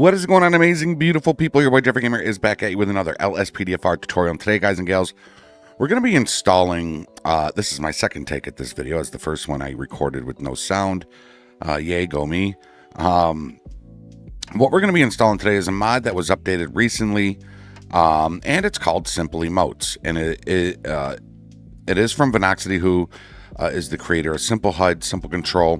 What is going on, amazing, beautiful people? Your boy Jeffrey Gamer is back at you with another LSPDFR tutorial. And today, guys and gals, we're going to be installing, this is my second take at this video, as the first one I recorded with no sound. Yay, go me. What we're going to be installing today is a mod that was updated recently, and it's called Simple Emotes. And it is from Venoxity, who is the creator of Simple HUD, Simple Control,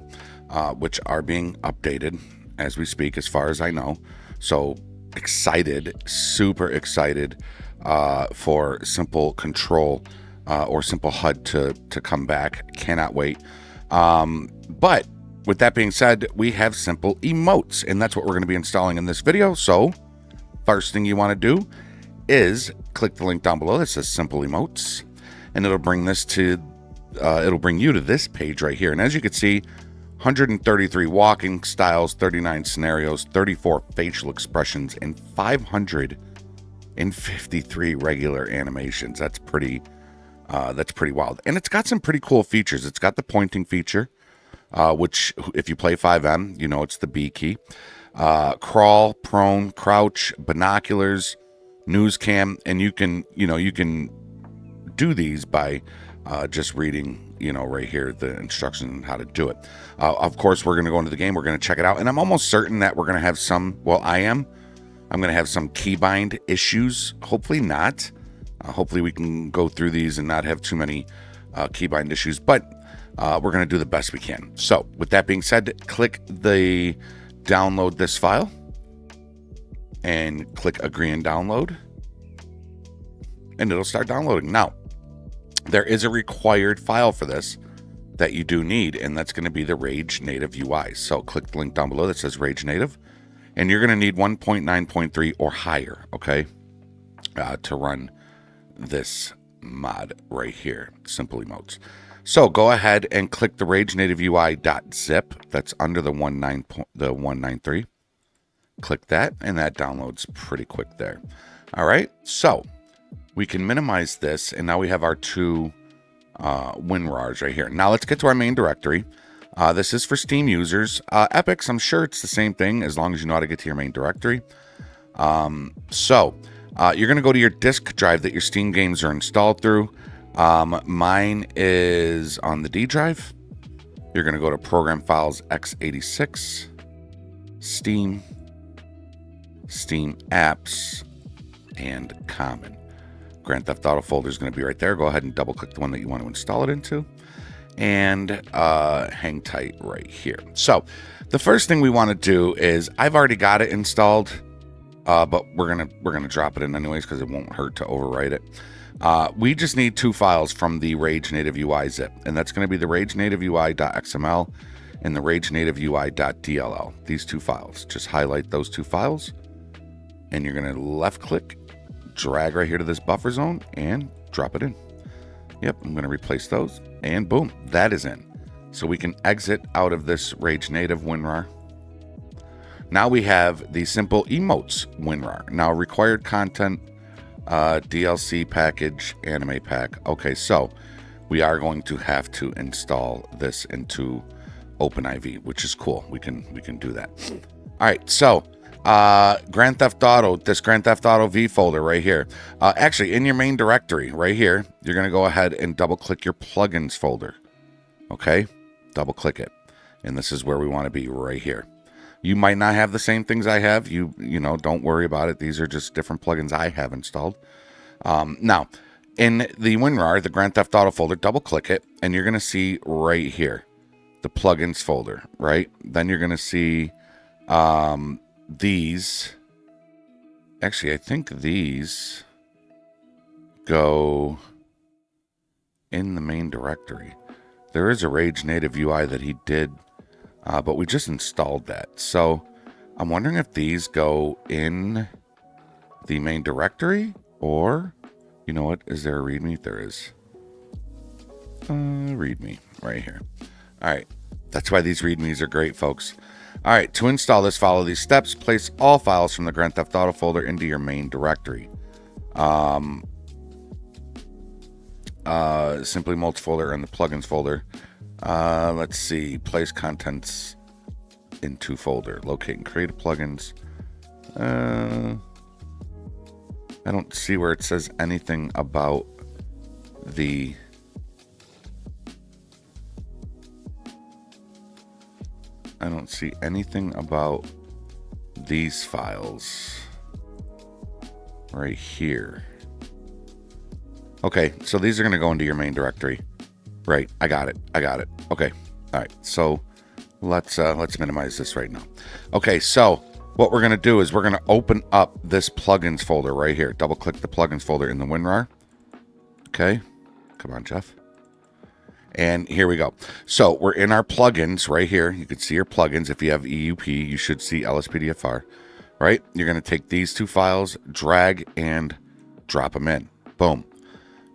which are being updated as we speak, as far as I know. So excited, super excited for Simple Control or Simple HUD to come back. Cannot wait. But with that being said, we have Simple Emotes, and that's what we're going to be installing in this video. So first thing you want to do is click the link down below that says Simple Emotes, and it'll bring this to it'll bring you to this page right here. And as you can see, 133 walking styles, 39 scenarios, 34 facial expressions, and 553 regular animations. That's pretty wild. And it's got some pretty cool features. It's got the pointing feature, which if you play 5M, you know it's the B key. Crawl, prone, crouch, binoculars, news cam, and you can do these by just reading, right here, the instructions on how to do it. Of course, we're going to go into the game. We're going to check it out. And I'm almost certain that we're going to have some, I'm going to have some keybind issues. Hopefully not. Hopefully we can go through these and not have too many keybind issues. But we're going to do the best we can. So with that being said, click the download this file. And click agree and download. And it'll start downloading. Now, there is a required file for this that you do need, and that's going to be the Rage Native UI. So click the link down below that says Rage Native, and you're going to need 1.9.3 or higher, okay, to run this mod right here, Simple Emotes. So go ahead and click the Rage Native UI.zip. That's under the 193. Click that, and that downloads pretty quick there. All right, so we can minimize this, and now we have our two WinRARs right here. Now let's get to our main directory. This is for Steam users. Epics, I'm sure it's the same thing as long as you know how to get to your main directory. So you're going to go to your disk drive that your Steam games are installed through. Mine is on the D drive. You're going to go to Program Files x86, Steam, Steam Apps, and Common. Grand Theft Auto folder is going to be right there. Go ahead and double click the one that you want to install it into, and hang tight right here. So the first thing we want to do is, I've already got it installed, but we're gonna drop it in anyways because it won't hurt to overwrite it. We just need two files from the Rage Native UI zip, and that's going to be the Rage Native UI.xml and the Rage Native UI.dll. These two files. Just highlight those two files, and you're going to left click, drag right here to this buffer zone, and drop it in. Yep, I'm going to replace those, and boom, that is in. So we can exit out of this Rage Native WinRAR. Now we have the Simple Emotes WinRAR. Now required content, DLC package, anime pack. Okay, so we are going to have to install this into OpenIV, which is cool. We can do that. All right, so Grand Theft Auto, this Grand Theft Auto V folder right here. Actually, in your main directory right here, you're going to go ahead and double click your plugins folder. Okay, double click it, and this is where we want to be, right here. You might not have the same things I have. You know, don't worry about it. These are just different plugins I have installed. Now, in the WinRAR, the Grand Theft Auto folder, double click it, and you're going to see right here the plugins folder, right? Then you're going to see these. Actually, I think these go in the main directory. There is a Rage Native UI that he did, but we just installed that. So I'm wondering if these go in the main directory, or, you know what, is there a README? There is. README right here. All right, that's why these READMEs are great, folks. All right, to install this, follow these steps. Place all files from the Grand Theft Auto folder into your main directory. Simply Emotes folder and the plugins folder. Let's see, place contents into folder. Locate and create plugins. I don't see where it says anything about the... I don't see anything about these files right here. Okay, so these are going to go into your main directory. Right, I got it. Okay, all right. So let's minimize this right now. Okay, so what we're going to do is we're going to open up this plugins folder right here. Double click the plugins folder in the WinRAR. Okay, come on, Jeff. And here we go. So we're in our plugins right here. You can see your plugins. If you have EUP, you should see LSPDFR, right? You're going to take these two files, drag and drop them in. Boom.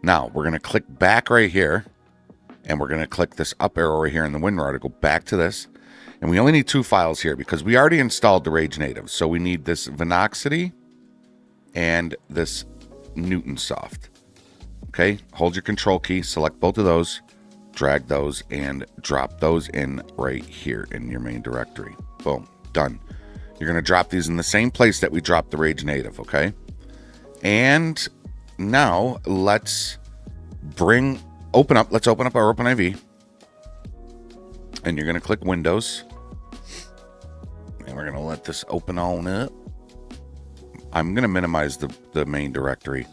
Now we're going to click back right here, and we're going to click this up arrow right here in the WinRAR to go back to this. And we only need two files here because we already installed the Rage Native. So we need this Venoxity and this Newtonsoft. Okay, hold your control key, select both of those, drag those, and drop those in right here in your main directory. Boom, done. You're going to drop these in the same place that we dropped the Rage Native, okay? And now let's open up our OpenIV. And you're going to click Windows. And we're going to let this open on up. I'm going to minimize the main directory.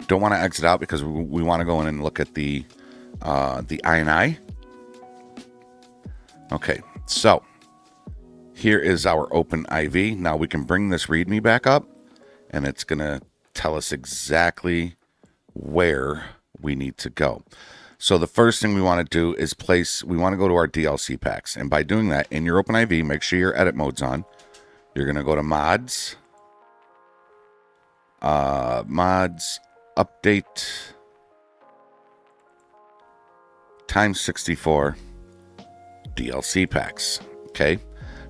Don't want to exit out because we want to go in and look at the INI. Okay, so here is our OpenIV. Now we can bring this README back up, and it's going to tell us exactly where we need to go. So the first thing we want to do is we want to go to our DLC packs. And by doing that, in your OpenIV, make sure your edit mode's on. You're going to go to mods, update, times 64, DLC packs. Okay.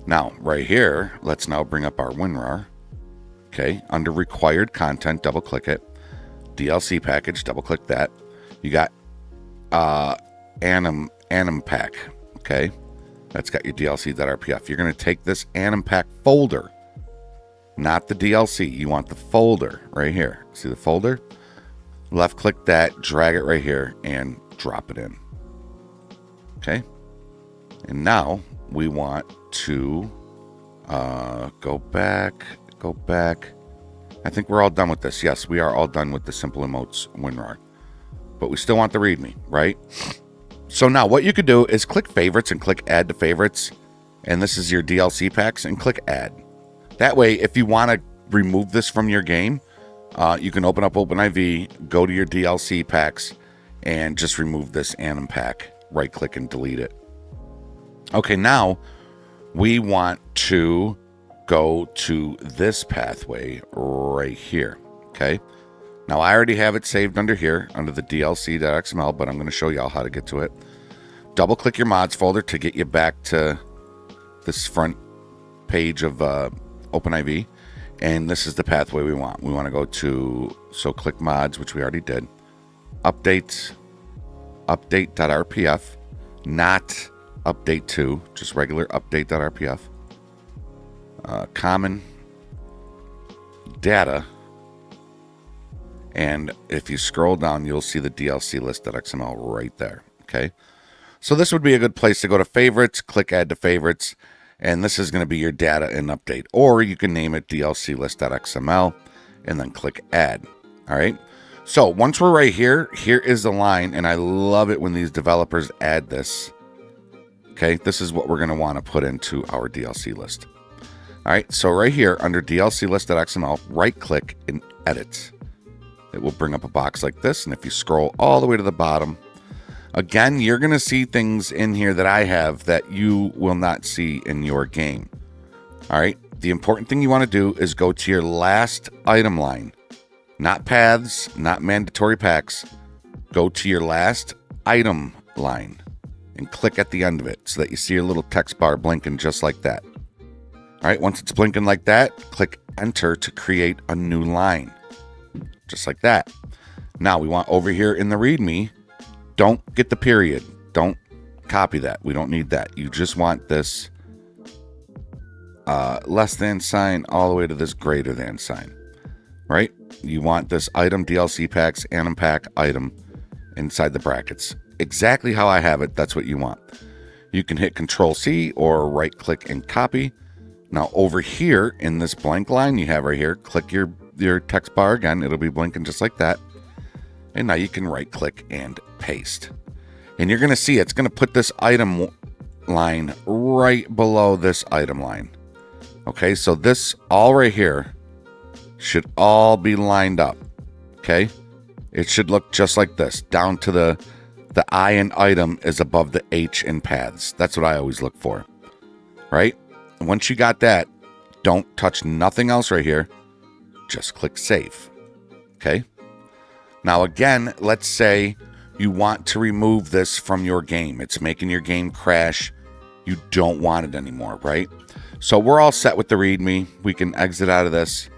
Now, right here, let's now bring up our WinRAR. Okay. Under required content, double click it. DLC package, double click that. You got Anim pack. Okay. That's got your DLC.rpf. You're going to take this Anim pack folder, not the DLC. You want the folder right here. See the folder? Left click that, drag it right here, and drop it in. Okay. And now we want to go back. I think we're all done with this. Yes, we are all done with the Simple Emotes WinRAR. But we still want the README, right? So now what you could do is click favorites and click add to favorites. And this is your DLC packs, and click add. That way, if you want to remove this from your game, you can open up OpenIV, go to your DLC packs, and just remove this Anim pack. Right click and delete it. Okay, now we want to go to this pathway right here. Okay. Now I already have it saved under here, under the DLC.xml, but I'm going to show y'all how to get to it. Double click your mods folder to get you back to this front page of OpenIV. And this is the pathway we want. We want to go to, so click mods, which we already did. Update.rpf, not update to, just regular update.rpf. Common data. And if you scroll down, you'll see the DLC list.xml right there. Okay. So this would be a good place to go to favorites, click add to favorites. And this is going to be your data and update, or you can name it DLC list.xml and then click add. All right. So once we're right here, here is the line. And I love it when these developers add this. Okay. This is what we're going to want to put into our DLC list. All right. So right here under DLC list.xml, right click and edit. It will bring up a box like this. And if you scroll all the way to the bottom, again, you're going to see things in here that I have that you will not see in your game. All right. The important thing you want to do is go to your last item line, not paths, not mandatory packs. Go to your last item line and click at the end of it so that you see your little text bar blinking just like that. All right. Once it's blinking like that, click enter to create a new line. Just like that. Now we want over here in the README, don't get the period. Don't copy that. We don't need that. You just want this less than sign all the way to this greater than sign, right? You want this item, DLC packs, anim pack item inside the brackets. Exactly how I have it, that's what you want. You can hit Control C or right click and copy. Now over here in this blank line you have right here, click your text bar again. It'll be blinking just like that. And now you can right click and paste. And you're going to see it's going to put this item line right below this item line. Okay, so this all right here should all be lined up. Okay, it should look just like this, down to the I in item is above the H in paths. That's what I always look for, right? And once you got that, don't touch nothing else right here. Just click save. Okay. Now again, let's say you want to remove this from your game. It's making your game crash. You don't want it anymore, right? So we're all set with the README. We can exit out of this.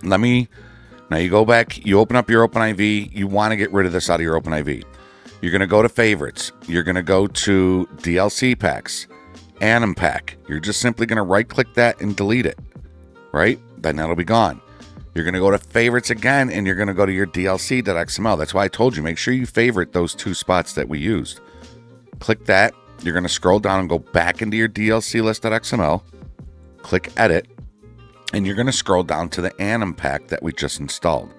Now you go back, you open up your OpenIV. You want to get rid of this out of your OpenIV. You're going to go to favorites. You're going to go to DLC packs, anim pack. You're just simply going to right click that and delete it, right? Then that'll be gone. You're going to go to favorites again, and you're going to go to your DLC.xml. That's why I told you, make sure you favorite those two spots that we used. Click that. You're going to scroll down and go back into your DLC list.xml. Click edit, and you're going to scroll down to the anim pack that we just installed.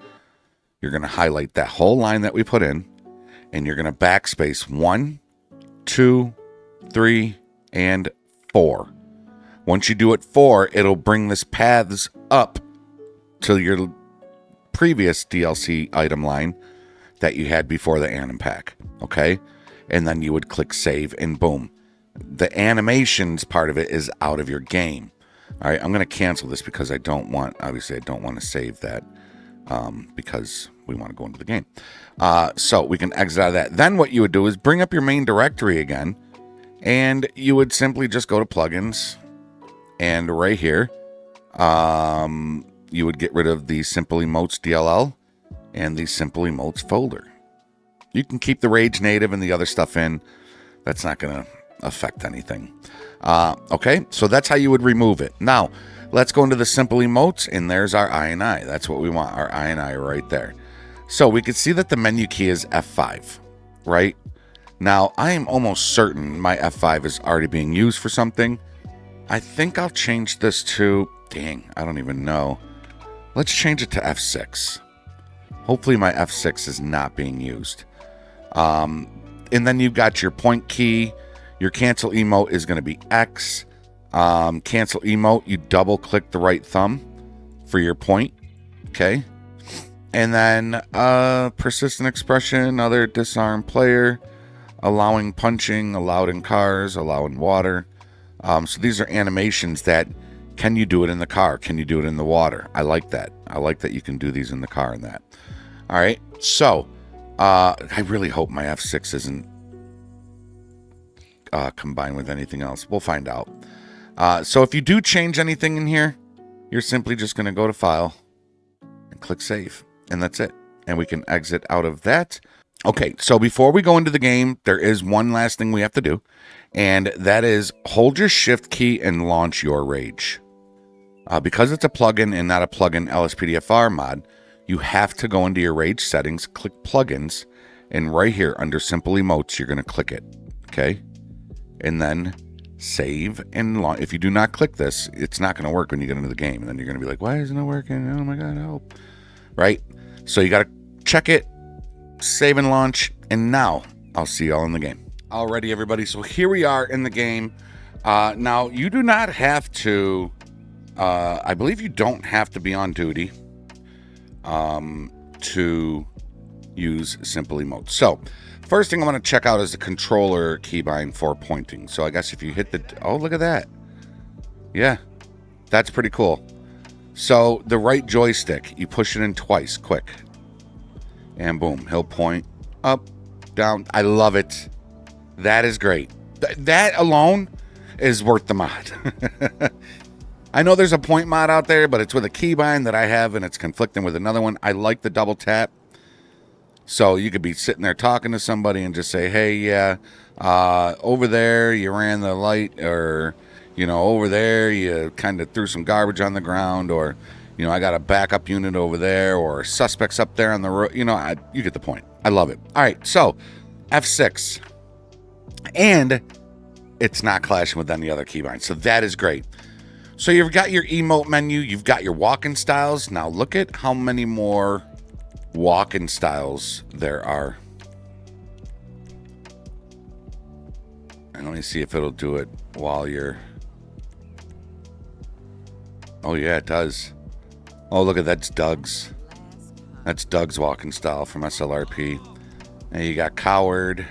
You're going to highlight that whole line that we put in, and you're going to backspace 1, 2, 3, and 4. Once you do it 4, it'll bring this paths up to your previous DLC item line that you had before the anim pack. Okay? And then you would click save, and boom. The animations part of it is out of your game. All right, I'm going to cancel this because obviously I don't want to save that because we want to go into the game. So we can exit out of that. Then what you would do is bring up your main directory again, and you would simply just go to plugins, and right here, you would get rid of the Simple Emotes DLL and the Simple Emotes folder. You can keep the Rage Native and the other stuff in. That's not going to affect anything. Okay, so that's how you would remove it. Now, let's go into the Simple Emotes, and there's our INI. That's what we want, our INI right there. So we can see that the menu key is F5, right? Now, I am almost certain my F5 is already being used for something. I think I'll change this to, dang, I don't even know. Let's change it to F6. Hopefully my F6 is not being used. And then you've got your point key. Your cancel emote is going to be X. Cancel emote, you double click the right thumb for your point. Okay. And then persistent expression, other disarm player, allowing punching, allowed in cars, allowing water. So these are animations that, can you do it in the car? Can you do it in the water? I like that. I like that you can do these in the car and that. All right. So I really hope my F6 isn't combined with anything else. We'll find out. So if you do change anything in here, you're simply just going to go to File and click Save. And that's it. And we can exit out of that. Okay, so before we go into the game, there is one last thing we have to do. And that is hold your Shift key and launch your Rage. Because it's a plugin and not a plugin LSPDFR mod, you have to go into your Rage settings, click Plugins, and right here under Simple Emotes, you're going to click it. Okay? And then save and launch. If you do not click this, it's not going to work when you get into the game. And then you're going to be like, why isn't it working? Oh my God, help. Right? So you got to check it, save and launch, and now I'll see y'all in the game. Alrighty, everybody. So here we are in the game. Now, you do not have to, I believe you don't have to be on duty to use Simple Emotes. So, first thing I want to check out is the controller keybind for pointing. So I guess if you hit the, oh, look at that. Yeah, that's pretty cool. So the right joystick, you push it in twice, quick. And boom, he'll point up, down. I love it. That is great. That alone is worth the mod. I know there's a point mod out there, but it's with a keybind that I have, and it's conflicting with another one. I like the double tap. So you could be sitting there talking to somebody and just say, hey, yeah, over there, you ran the light, or You know, over there, you kind of threw some garbage on the ground, or, you know, I got a backup unit over there, or suspects up there on the road. You know, you get the point. I love it. All right, so F6. And it's not clashing with any other keybind. So that is great. So you've got your emote menu. You've got your walk-in styles. Now look at how many more walk-in styles there are. And let me see if it'll do it while you're... Oh, yeah, it does. Oh, look at that's Doug's. That's Doug's walking style from SLRP. And you got Coward.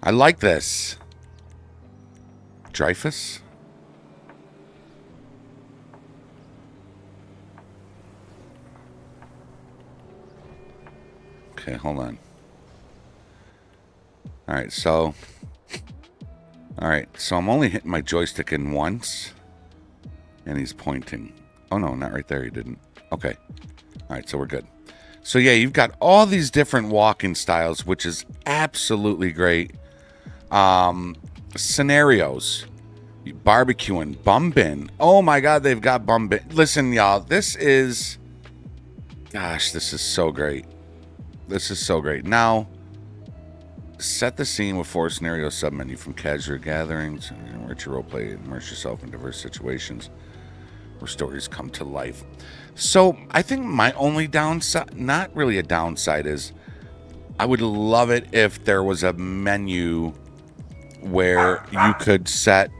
I like this. Dreyfus? Okay, hold on. Alright, so... Alright, so I'm only hitting my joystick in once. And he's pointing. Oh no, not right there, he didn't. Okay. Alright, so we're good. So yeah, you've got all these different walking styles, which is absolutely great. Scenarios. Barbecuing. Bum bin. Oh my god, they've got bum bin. Listen, y'all, this is... Gosh, this is so great. This is so great. Now... Set the scene with 4 scenario submenu from casual gatherings. Enrich your roleplay. Immerse yourself in diverse situations where stories come to life. So I think my only downside, not really a downside, is I would love it if there was a menu where you could set...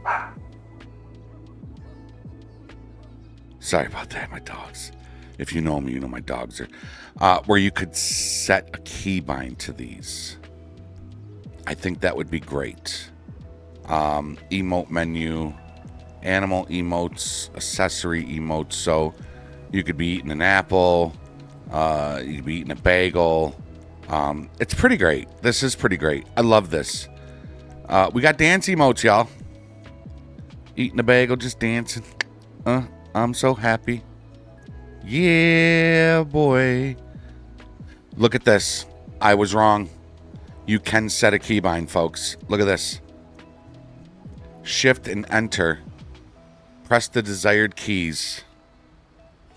Sorry about that, my dogs. If you know me, you know my dogs are... where you could set a keybind to these. I think that would be great. Emote menu, animal emotes, accessory emotes. So you could be eating an apple, you could be eating a bagel. It's pretty great. This is pretty great. I love this. We got dance emotes, y'all. Eating a bagel, just dancing. I'm so happy. Yeah, boy. Look at this. I was wrong. You can set a keybind, folks. Look at this. Shift and enter. Press the desired keys.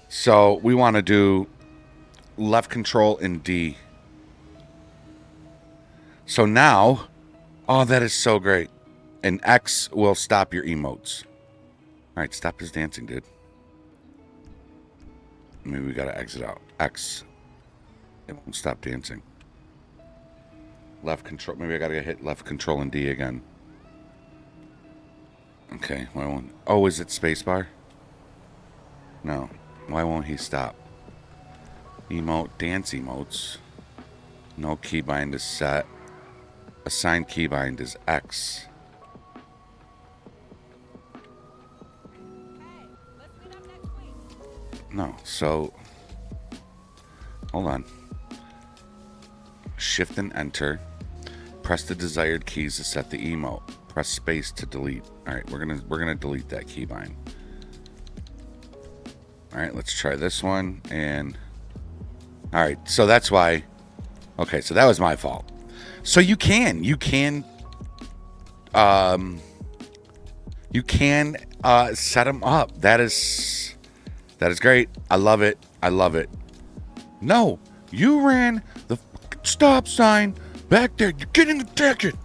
So we want to do left control and D. So now, oh, that is so great. And X will stop your emotes. All right, stop his dancing, dude. Maybe we got to exit out. X. It won't stop dancing. Left control. Maybe I gotta hit left control and D again. Okay. Why won't... Oh, is it spacebar? No. Why won't he stop? Emote. Dance emotes. No keybind is set. Assigned keybind is X. No. So... Hold on. Shift and enter. Press the desired keys to set the emote. Press space to delete. All right, we're gonna delete that keybind. All right, let's try this one. And all right, so that's why. Okay, so that was my fault. So you can set them up. That is great. I love it. I love it. No, you ran the stop sign back there. You're getting a ticket.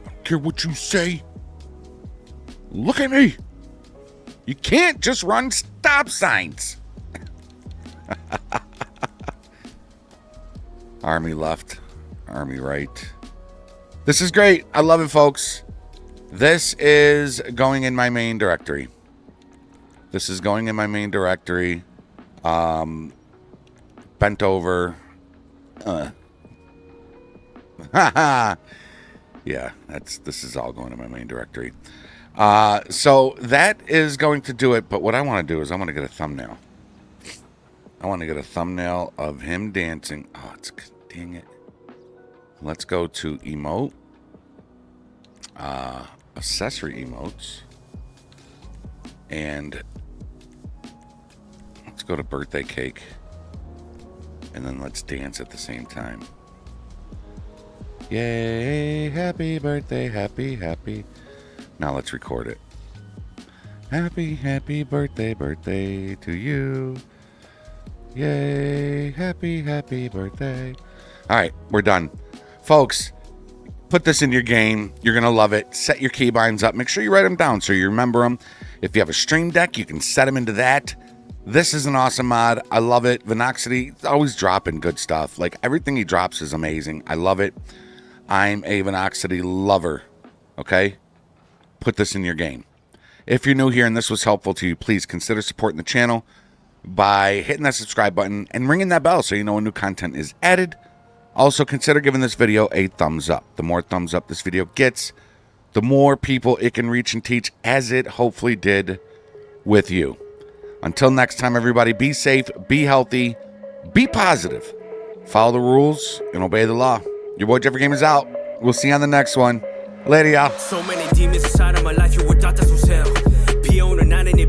I don't care what you say. Look at me. You can't just run stop signs. Army left, army right. This is great. I love it, folks. This is going in my main directory. This is going in my main directory. Bent over. Yeah, this is all going to my main directory. So that is going to do it. But what I want to do is I want to get a thumbnail. I want to get a thumbnail of him dancing. Oh, dang it. Let's go to emote. Accessory emotes. And let's go to birthday cake. And then let's dance at the same time. Yay, happy birthday, happy, happy. Now let's record it. Happy birthday to you. Yay, happy birthday. All right, we're done. Folks, put this in your game. You're going to love it. Set your keybinds up. Make sure you write them down so you remember them. If you have a Stream Deck, you can set them into that. This is an awesome mod. I love it. Vinoxity, always dropping good stuff. Like, everything he drops is amazing. I love it. I'm a Vinoxity lover. Okay? Put this in your game. If you're new here and this was helpful to you, please consider supporting the channel by hitting that subscribe button and ringing that bell so you know when new content is added. Also, consider giving this video a thumbs up. The more thumbs up this video gets, the more people it can reach and teach, as it hopefully did with you. Until next time, everybody, be safe, be healthy, be positive, follow the rules, and obey the law. Your boy Jeffrey Game is out. We'll see you on the next one. Later, y'all. So many demons inside of my life, you would doubt that's what's hell. P.O. 9 and